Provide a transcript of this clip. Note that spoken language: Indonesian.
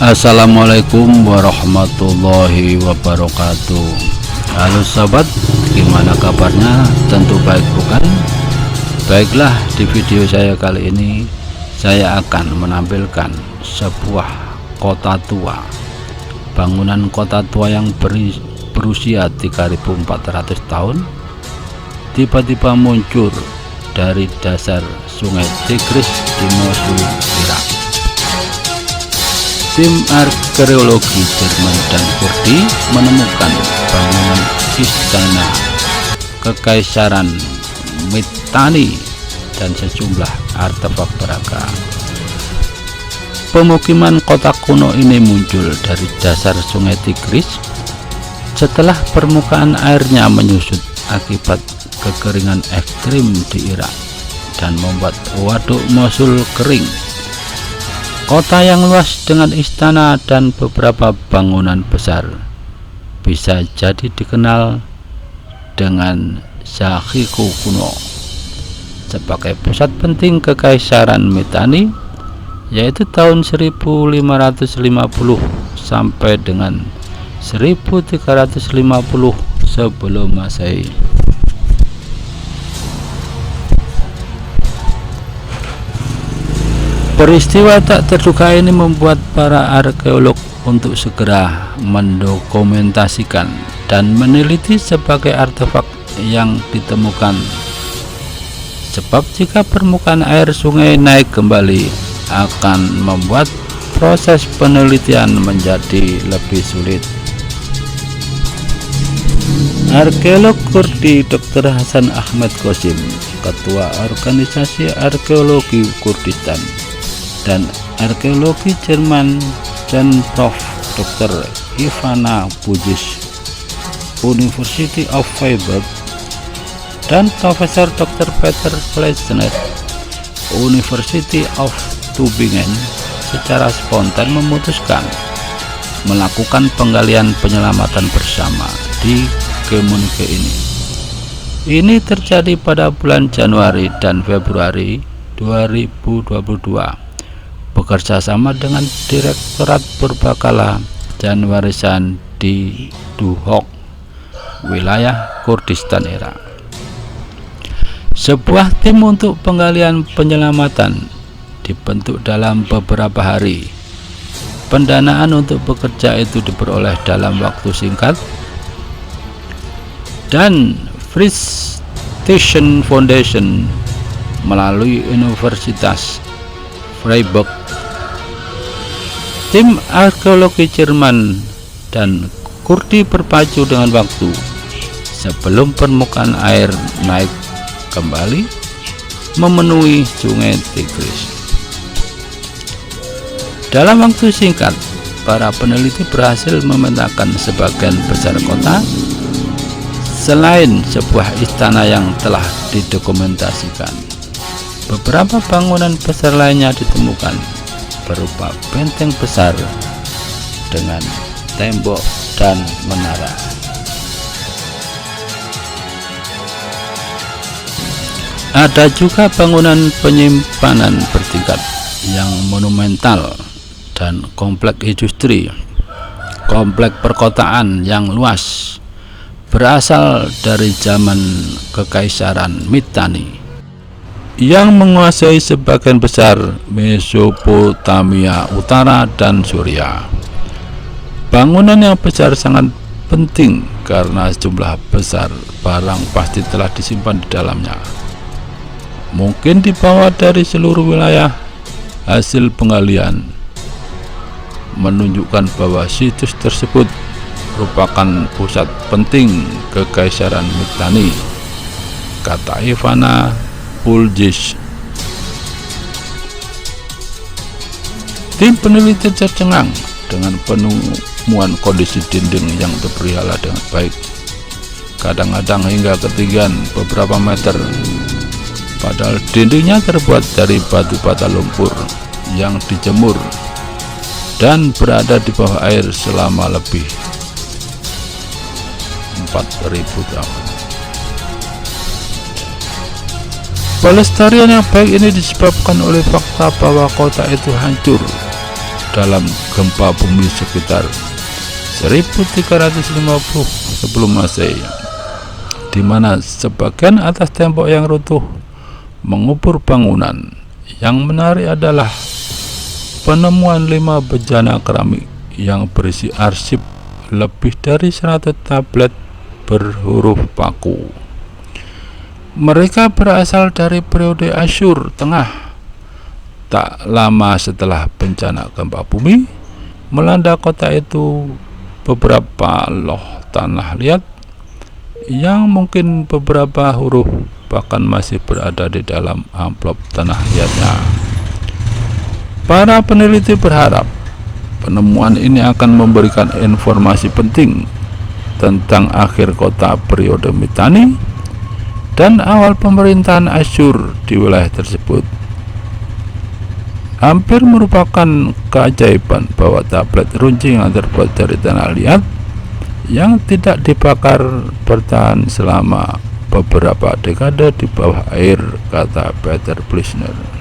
Assalamualaikum warahmatullahi wabarakatuh. Halo sobat, gimana kabarnya? Tentu baik bukan? Baiklah, di video saya kali ini saya akan menampilkan sebuah kota tua. Bangunan kota tua yang berusia 3.400 tahun tiba-tiba muncul dari dasar sungai Tigris di Mosul, Irak. Tim arkeologi Jerman dan Kurdi menemukan bangunan istana kekaisaran Mitanni dan sejumlah artefak berharga. Pemukiman kota kuno ini muncul dari dasar sungai Tigris setelah permukaan airnya menyusut akibat kekeringan ekstrim di Irak dan membuat waduk Mosul kering. Kota yang luas dengan istana dan beberapa bangunan besar bisa jadi dikenal dengan Zahiku kuno sebagai pusat penting kekaisaran Mitanni, yaitu tahun 1550 sampai dengan 1350 sebelum Masehi. Peristiwa tak terduga ini membuat para arkeolog untuk segera mendokumentasikan dan meneliti sebagai artefak yang ditemukan, sebab jika permukaan air sungai naik kembali akan membuat proses penelitian menjadi lebih sulit. Arkeolog Kurdi Dr. Hasan Ahmed Qasim, Ketua Organisasi Arkeologi Kurdistan, dan arkeologi Jerman dan Prof. Dr. Ivana Bujis, University of Freiburg, dan Profesor Dr. Peter Fleissner, University of Tübingen, secara spontan memutuskan melakukan penggalian penyelamatan bersama di Kemunke ini. Ini terjadi pada bulan Januari dan Februari 2022 bekerja sama dengan Direktorat Purbakala dan Warisan di Duhok, wilayah Kurdistan, Irak. Sebuah tim untuk penggalian penyelamatan dibentuk dalam beberapa hari. Pendanaan untuk bekerja itu diperoleh dalam waktu singkat, dan Fritz Thyssen Foundation melalui Universitas Freiburg. Tim arkeologi Jerman dan Kurdi berpacu dengan waktu sebelum permukaan air naik kembali memenuhi sungai Tigris. Dalam waktu singkat, para peneliti berhasil memetakan sebagian besar kota selain sebuah istana yang telah didokumentasikan. Beberapa bangunan besar lainnya ditemukan, berupa benteng besar dengan tembok dan menara. Ada juga bangunan penyimpanan bertingkat yang monumental dan kompleks industri, kompleks perkotaan yang luas berasal dari zaman Kekaisaran Mitanni yang menguasai sebagian besar Mesopotamia Utara dan Suriah. Bangunan yang besar sangat penting karena jumlah besar barang pasti telah disimpan di dalamnya, mungkin dibawa dari seluruh wilayah. Hasil penggalian menunjukkan bahwa situs tersebut merupakan pusat penting Kekaisaran Mitanni, kata Ivana Bujis. Tim peneliti tercengang dengan penemuan kondisi dinding yang terpelihara dengan baik, kadang-kadang hingga ketinggian beberapa meter, padahal dindingnya terbuat dari batu bata lumpur yang dijemur dan berada di bawah air selama lebih 4.000 tahun. Pelestarian yang baik ini disebabkan oleh fakta bahwa kota itu hancur dalam gempa bumi sekitar 1350 sebelum Masehi, di mana sebagian atas tembok yang runtuh mengubur bangunan. Yang menarik adalah penemuan 5 bejana keramik yang berisi arsip lebih dari 100 tablet berhuruf paku. Mereka berasal dari periode Asyur Tengah. Tak lama setelah bencana gempa bumi melanda kota itu, beberapa loh tanah liat yang mungkin beberapa huruf bahkan masih berada di dalam amplop tanah liatnya. Para peneliti berharap penemuan ini akan memberikan informasi penting tentang akhir kota periode Mitanni dan awal pemerintahan Asyur di wilayah tersebut. Hampir merupakan keajaiban bahwa tablet runcing yang terbuat dari tanah liat yang tidak dibakar bertahan selama beberapa dekade di bawah air, kata Peter Blissner.